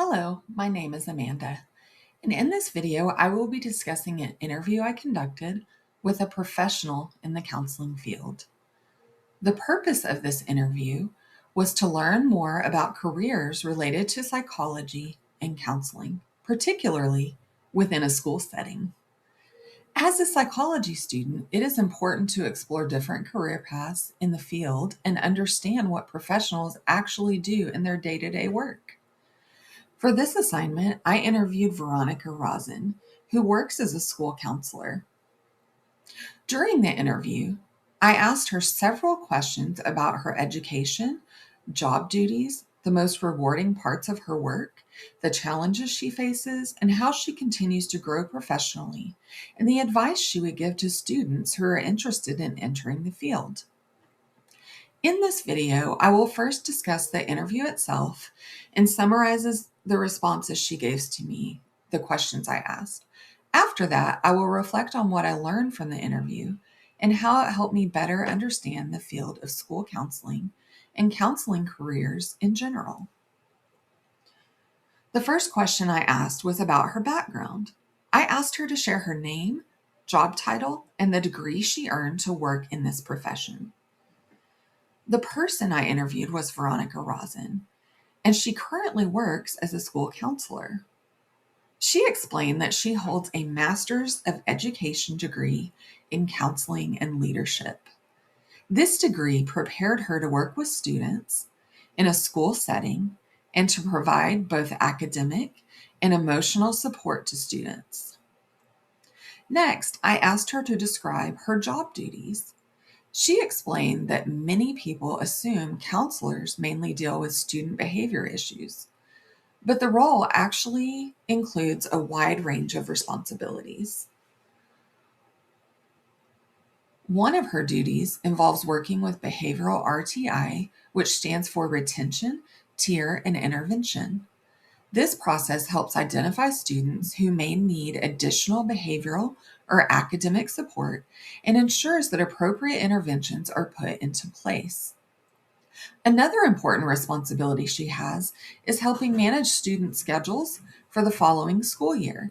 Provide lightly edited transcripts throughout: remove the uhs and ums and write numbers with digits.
Hello, my name is Amanda, and in this video, I will be discussing an interview I conducted with a professional in the counseling field. The purpose of this interview was to learn more about careers related to psychology and counseling, particularly within a school setting. As a psychology student, it is important to explore different career paths in the field and understand what professionals actually do in their day-to-day work. For this assignment, I interviewed Veronica Rosin, who works as a school counselor. During the interview, I asked her several questions about her education, job duties, the most rewarding parts of her work, the challenges she faces, and how she continues to grow professionally, and the advice she would give to students who are interested in entering the field. In this video, I will first discuss the interview itself and summarizes the responses she gave to me, the questions I asked. After that, I will reflect on what I learned from the interview and how it helped me better understand the field of school counseling and counseling careers in general. The first question I asked was about her background. I asked her to share her name, job title, and the degree she earned to work in this profession. The person I interviewed was Veronica Rosin, and she currently works as a school counselor. She explained that she holds a Master's of Education degree in counseling and leadership. This degree prepared her to work with students in a school setting and to provide both academic and emotional support to students. Next, I asked her to describe her job duties. She explained that many people assume counselors mainly deal with student behavior issues, but the role actually includes a wide range of responsibilities. One of her duties involves working with behavioral RTI, which stands for retention, tier, and intervention. This process helps identify students who may need additional behavioral or academic support and ensures that appropriate interventions are put into place. Another important responsibility she has is helping manage student schedules for the following school year.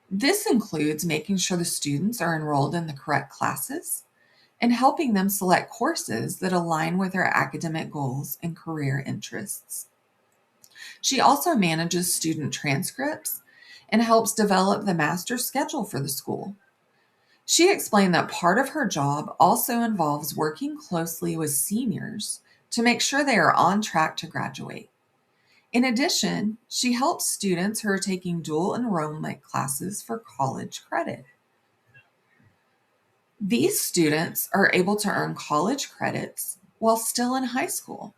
This includes making sure the students are enrolled in the correct classes and helping them select courses that align with their academic goals and career interests. She also manages student transcripts and helps develop the master schedule for the school. She explained that part of her job also involves working closely with seniors to make sure they are on track to graduate. In addition, she helps students who are taking dual enrollment classes for college credit. These students are able to earn college credits while still in high school,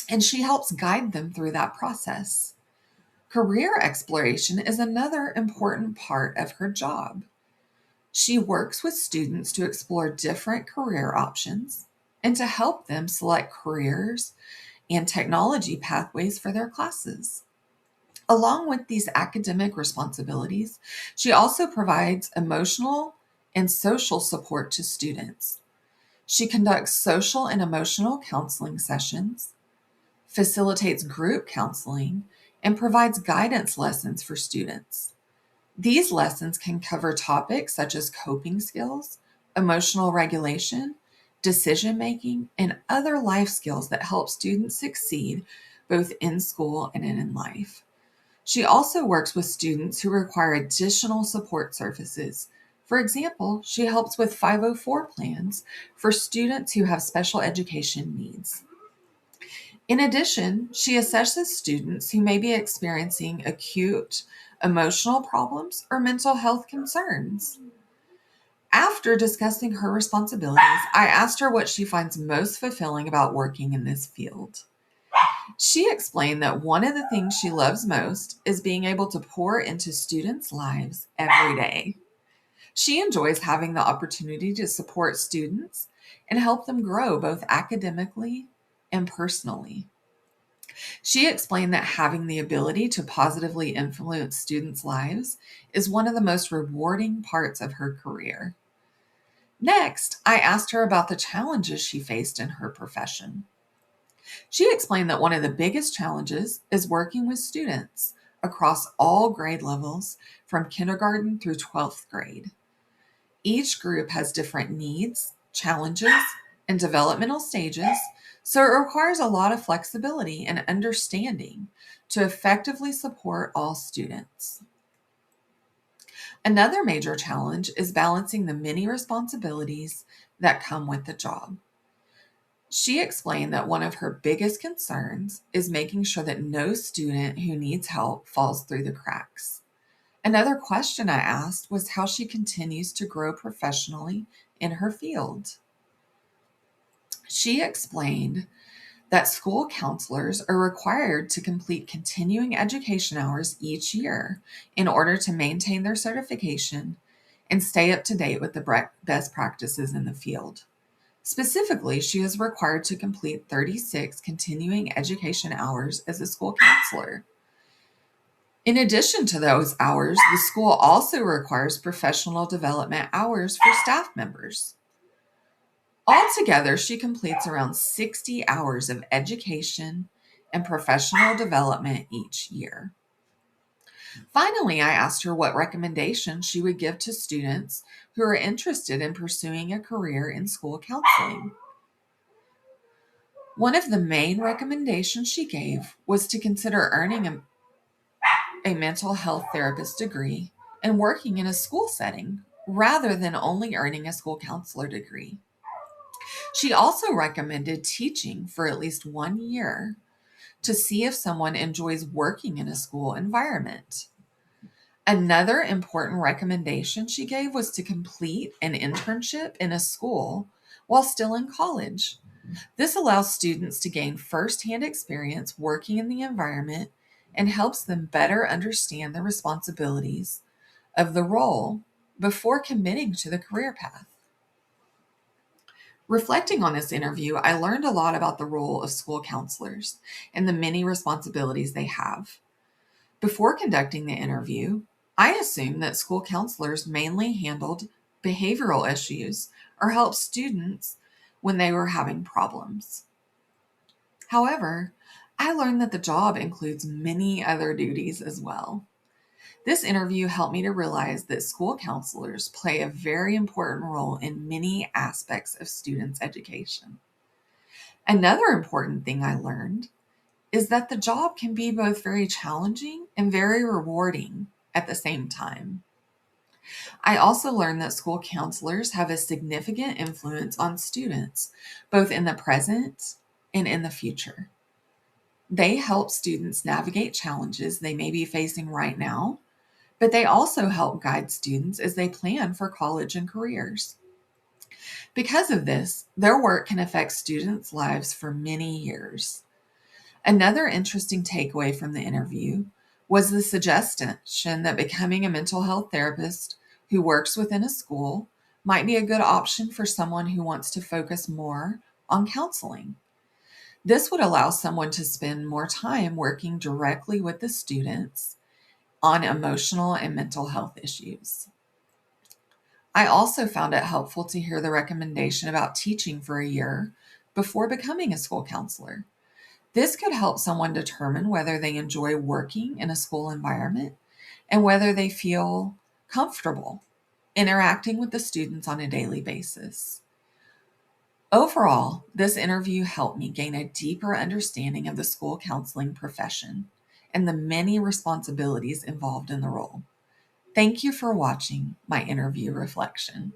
and she helps guide them through that process. Career exploration is another important part of her job. She works with students to explore different career options and to help them select careers and technology pathways for their classes. Along with these academic responsibilities, she also provides emotional and social support to students. She conducts social and emotional counseling sessions, facilitates group counseling, and provides guidance lessons for students. These lessons can cover topics such as coping skills, emotional regulation, decision making, and other life skills that help students succeed both in school and in life. She also works with students who require additional support services. For example, she helps with 504 plans for students who have special education needs. In addition, she assesses students who may be experiencing acute emotional problems or mental health concerns. After discussing her responsibilities, I asked her what she finds most fulfilling about working in this field. She explained that one of the things she loves most is being able to pour into students' lives every day. She enjoys having the opportunity to support students and help them grow both academically and personally. She explained that having the ability to positively influence students' lives is one of the most rewarding parts of her career. Next, I asked her about the challenges she faced in her profession. She explained that one of the biggest challenges is working with students across all grade levels from kindergarten through 12th grade. Each group has different needs, challenges, and developmental stages, so it requires a lot of flexibility and understanding to effectively support all students. Another major challenge is balancing the many responsibilities that come with the job. She explained that one of her biggest concerns is making sure that no student who needs help falls through the cracks. Another question I asked was how she continues to grow professionally in her field. She explained that school counselors are required to complete continuing education hours each year in order to maintain their certification and stay up to date with the best practices in the field. Specifically, she is required to complete 36 continuing education hours as a school counselor. In addition to those hours, the school also requires professional development hours for staff members. Altogether, she completes around 60 hours of education and professional development each year. Finally, I asked her what recommendations she would give to students who are interested in pursuing a career in school counseling. One of the main recommendations she gave was to consider earning a mental health therapist degree and working in a school setting rather than only earning a school counselor degree. She also recommended teaching for at least 1 year to see if someone enjoys working in a school environment. Another important recommendation she gave was to complete an internship in a school while still in college. This allows students to gain firsthand experience working in the environment and helps them better understand the responsibilities of the role before committing to the career path. Reflecting on this interview, I learned a lot about the role of school counselors and the many responsibilities they have. Before conducting the interview, I assumed that school counselors mainly handled behavioral issues or helped students when they were having problems. However, I learned that the job includes many other duties as well. This interview helped me to realize that school counselors play a very important role in many aspects of students' education. Another important thing I learned is that the job can be both very challenging and very rewarding at the same time. I also learned that school counselors have a significant influence on students, both in the present and in the future. They help students navigate challenges they may be facing right now, but they also help guide students as they plan for college and careers. Because of this, their work can affect students' lives for many years. Another interesting takeaway from the interview was the suggestion that becoming a mental health therapist who works within a school might be a good option for someone who wants to focus more on counseling. This would allow someone to spend more time working directly with the students on emotional and mental health issues. I also found it helpful to hear the recommendation about teaching for a year before becoming a school counselor. This could help someone determine whether they enjoy working in a school environment and whether they feel comfortable interacting with the students on a daily basis. Overall, this interview helped me gain a deeper understanding of the school counseling profession and the many responsibilities involved in the role. Thank you for watching my interview reflection.